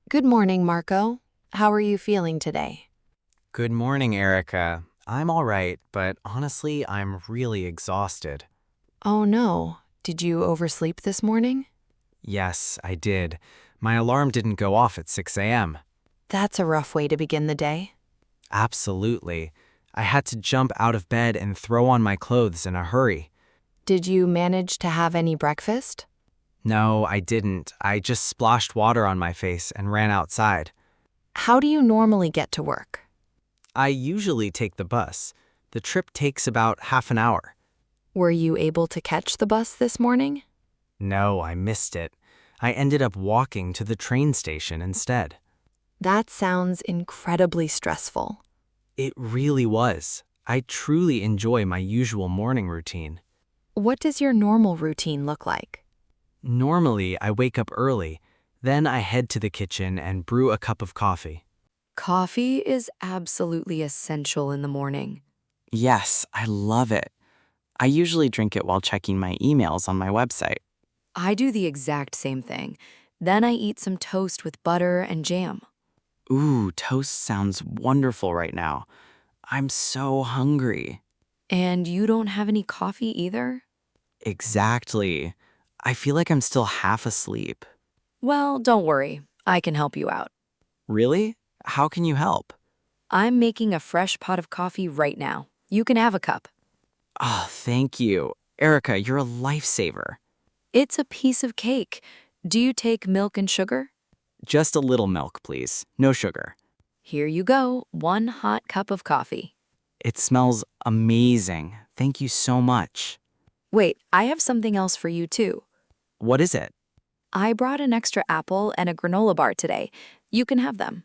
Good morning, Marco. How are you feeling today? Good morning, Erika. I'm all right, but honestly, I'm really exhausted. Oh no, did you oversleep this morning? Yes, I did. My alarm didn't go off at 6 a.m. That's a rough way to begin the day. Absolutely. I had to jump out of bed and throw on my clothes in a hurry. Did you manage to have any breakfast? No, I didn't. I just splashed water on my face and ran outside. How do you normally get to work? I usually take the bus. The trip takes about half an hour. Were you able to catch the bus this morning? No, I missed it. I ended up walking to the train station instead. That sounds incredibly stressful. It really was. I truly enjoy my usual morning routine. What does your normal routine look like? Normally, I wake up early, then I head to the kitchen and brew a cup of coffee. Coffee is absolutely essential in the morning. Yes, I love it. I usually drink it while checking my emails on my website. I do the exact same thing. Then I eat some toast with butter and jam. Ooh, toast sounds wonderful right now. I'm so hungry. And you don't have any coffee either? Exactly. I feel like I'm still half asleep. Well, don't worry. I can help you out. Really? How can you help? I'm making a fresh pot of coffee right now. You can have a cup. Oh, thank you. Erika, you're a lifesaver. It's a piece of cake. Do you take milk and sugar? Just a little milk, please. No sugar. Here you go, 1 hot cup of coffee. It smells amazing. Thank you so much. Wait, I have something else for you too. What is it? I brought an extra apple and a granola bar today. You can have them.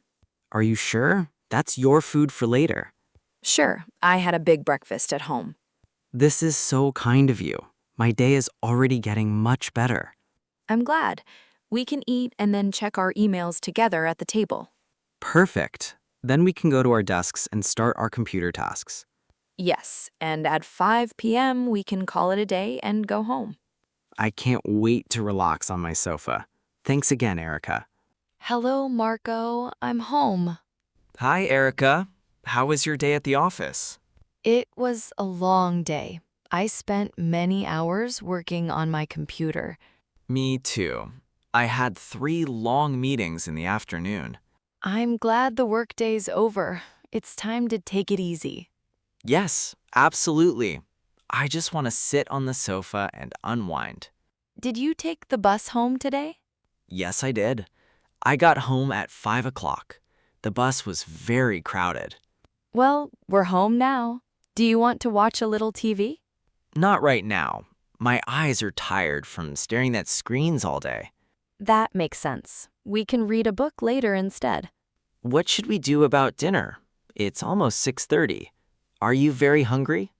Are you sure? That's your food for later. Sure, I had a big breakfast at home. This is so kind of you. My day is already getting much better. I'm glad. We can eat and then check our emails together at the table. Perfect. Then we can go to our desks and start our computer tasks. Yes, and at 5 p.m. we can call it a day and go home. I can't wait to relax on my sofa. Thanks again, Erika. Hello, Marco. I'm home. Hi, Erika. How was your day at the office? It was a long day. I spent many hours working on my computer. Me too. I had 3 long meetings in the afternoon. I'm glad the workday's over. It's time to take it easy. Yes, absolutely. I just want to sit on the sofa and unwind. Did you take the bus home today? Yes, I did. I got home at 5 o'clock. The bus was very crowded. Well, we're home now. Do you want to watch a little TV? Not right now. My eyes are tired from staring at screens all day. That makes sense. We can read a book later instead. What should we do about dinner? It's almost 6:30. Are you very hungry?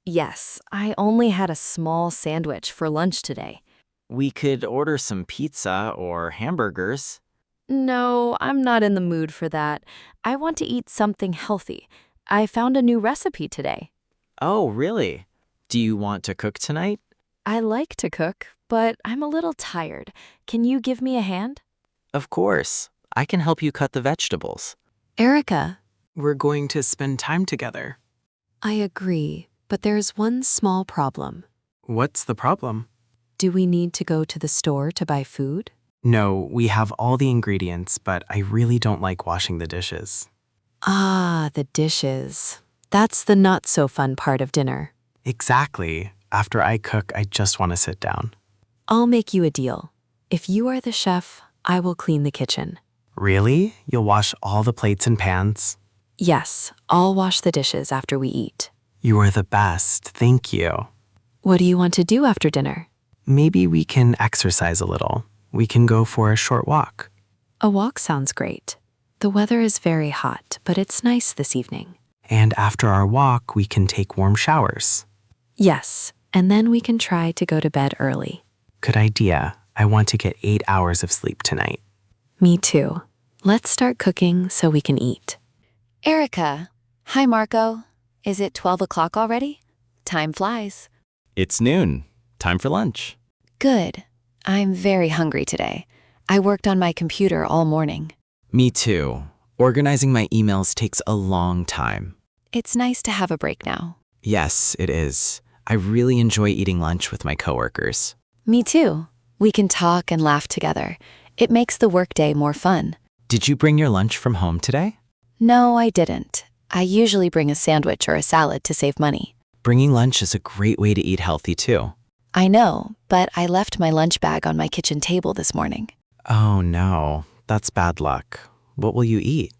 Yes, I only had a small sandwich for lunch today. We could order some pizza or hamburgers. No, I'm not in the mood for that. I want to eat something healthy. I found a new recipe today. Oh, really? Do you want to cook tonight? I like to cook, but I'm a little tired. Can you give me a hand? Of course. I can help you cut the vegetables. Erika, We're going to spend time together. I agree, but there's one small problem. What's the problem? Do we need to go to the store to buy food? No, we have all the ingredients, but I really don't like washing the dishes. Ah, the dishes. That's the not so fun part of dinner. Exactly. After I cook, I just want to sit down. I'll make you a deal. If you are the chef, I will clean the kitchen. Really? You'll wash all the plates and pans? Yes, I'll wash the dishes after we eat. You are the best. Thank you. What do you want to do after dinner? Maybe we can exercise a little. We can go for a short walk. A walk sounds great. The weather is very hot, but it's nice this evening. And after our walk, we can take warm showers. Yes, and then we can try to go to bed early. Good idea. I want to get 8 hours of sleep tonight. Me too. Let's start cooking so we can eat. Erika. Hi, Marco. Is it 12 o'clock already? Time flies. It's noon. Time for lunch. Good. I'm very hungry today. I worked on my computer all morning. Me too. Organizing my emails takes a long time. It's nice to have a break now. Yes, it is. I really enjoy eating lunch with my coworkers. Me too. We can talk and laugh together. It makes the workday more fun. Did you bring your lunch from home today? No, I didn't. I usually bring a sandwich or a salad to save money. Bringing lunch is a great way to eat healthy too. I know, but I left my lunch bag on my kitchen table this morning. Oh no, that's bad luck. What will you eat?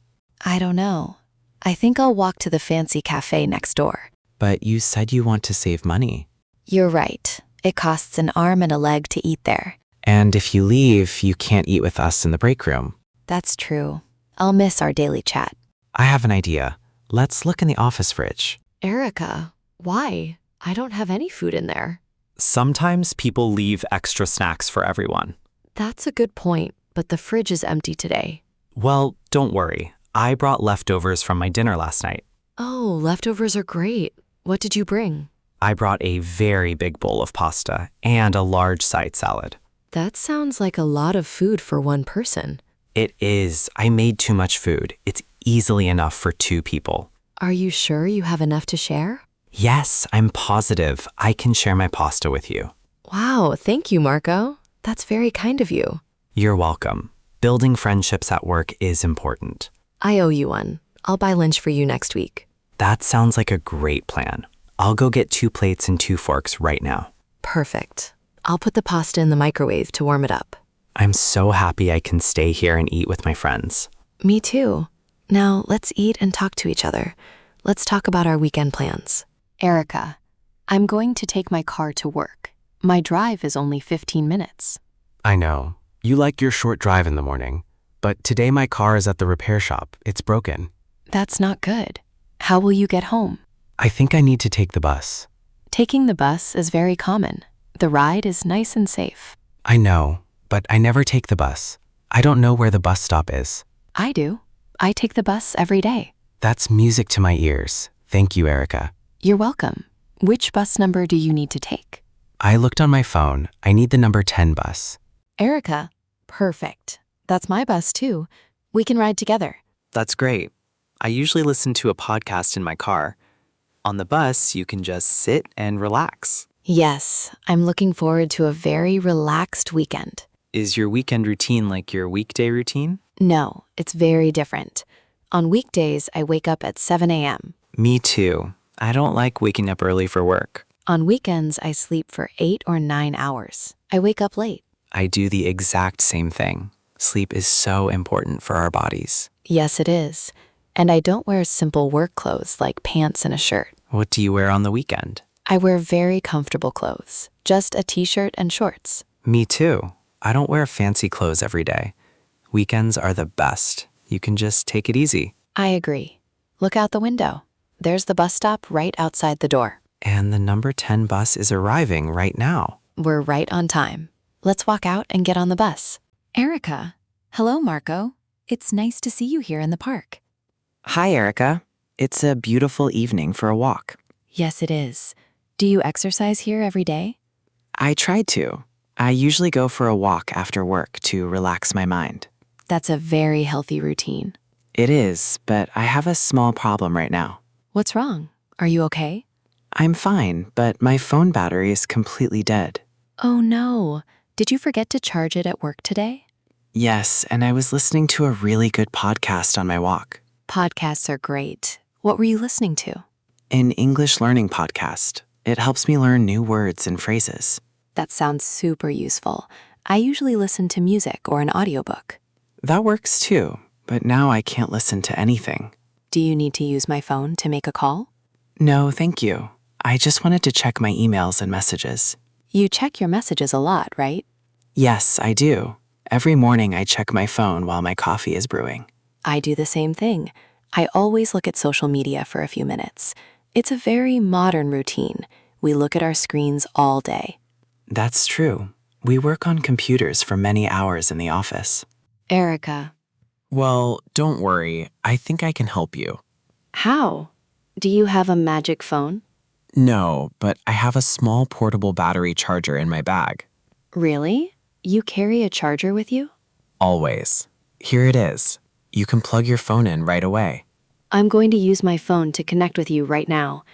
I don't know. I think I'll walk to the fancy cafe next door. But you said you want to save money. You're right. It costs an arm and a leg to eat there. And if you leave, you can't eat with us in the break room. That's true. I'll miss our daily chat. I have an idea. Let's look in the office fridge. Erika, why? I don't have any food in there. Sometimes people leave extra snacks for everyone. That's a good point, but the fridge is empty today. Well, don't worry. I brought leftovers from my dinner last night. Oh, leftovers are great. What did you bring? I brought a very big bowl of pasta and a large side salad. That sounds like a lot of food for one person. It is. I made too much food. It's easily enough for 2 people. Are you sure you have enough to share? Yes, I'm positive I can share my pasta with you. Wow, thank you, Marco. That's very kind of you. You're welcome. Building friendships at work is important. I owe you one. I'll buy lunch for you next week. That sounds like a great plan. I'll go get 2 plates and 2 forks right now. Perfect. I'll put the pasta in the microwave to warm it up. I'm so happy I can stay here and eat with my friends. Me too. Now, let's eat and talk to each other. Let's talk about our weekend plans. Erika, I'm going to take my car to work. My drive is only 15 minutes. I know. You like your short drive in the morning. But today my car is at the repair shop. It's broken. That's not good. How will you get home? I think I need to take the bus. Taking the bus is very common. The ride is nice and safe. I know, but I never take the bus. I don't know where the bus stop is. I do. I take the bus every day. That's music to my ears. Thank you, Erika. You're welcome. Which bus number do you need to take? I looked on my phone. I need the number 10 bus. Erika, perfect. That's my bus too. We can ride together. That's great. I usually listen to a podcast in my car. On the bus, you can just sit and relax. Yes, I'm looking forward to a very relaxed weekend. Is your weekend routine like your weekday routine? No, it's very different. On weekdays, I wake up at 7 a.m. Me too. I don't like waking up early for work. On weekends, I sleep for 8 or 9 hours. I wake up late. I do the exact same thing. Sleep is so important for our bodies. Yes, it is. And I don't wear simple work clothes like pants and a shirt. What do you wear on the weekend? I wear very comfortable clothes, just a t-shirt and shorts. Me too. I don't wear fancy clothes every day. Weekends are the best. You can just take it easy. I agree. Look out the window. There's the bus stop right outside the door. And the number 10 bus is arriving right now. We're right on time. Let's walk out and get on the bus. Erika. Hello, Marco. It's nice to see you here in the park. Hi, Erika. It's a beautiful evening for a walk. Yes, it is. Do you exercise here every day? I tried to. I usually go for a walk after work to relax my mind. That's a very healthy routine. It is, but I have a small problem right now. What's wrong? Are you okay? I'm fine, but my phone battery is completely dead. Oh no. Did you forget to charge it at work today? Yes, and I was listening to a really good podcast on my walk. Podcasts are great. What were you listening to? An English learning podcast. It helps me learn new words and phrases. That sounds super useful. I usually listen to music or an audiobook. That works too, but now I can't listen to anything. Do you need to use my phone to make a call? No, thank you. I just wanted to check my emails and messages. You check your messages a lot, right? Yes, I do. Every morning I check my phone while my coffee is brewing. I do the same thing. I always look at social media for a few minutes. It's a very modern routine. We look at our screens all day. That's true. We work on computers for many hours in the office. Erika. Well, don't worry. I think I can help you. How? Do you have a magic phone? No, but I have a small portable battery charger in my bag. Really? You carry a charger with you? Always. Here it is. You can plug your phone in right away. I'm going to use my phone to connect with you right now.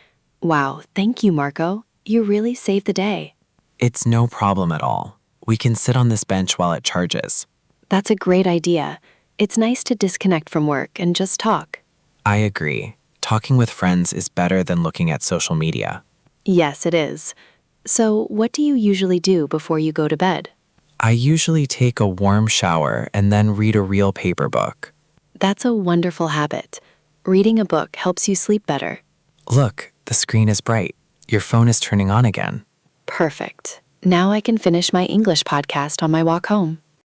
Wow, thank you, Marco. You really saved the day. It's no problem at all. We can sit on this bench while it charges. That's a great idea. It's nice to disconnect from work and just talk. I agree. Talking with friends is better than looking at social media. Yes, it is. So, what do you usually do before you go to bed? I usually take a warm shower and then read a real paper book. That's a wonderful habit. Reading a book helps you sleep better. Look, the screen is bright. Your phone is turning on again. Perfect. Now I can finish my English podcast on my walk home.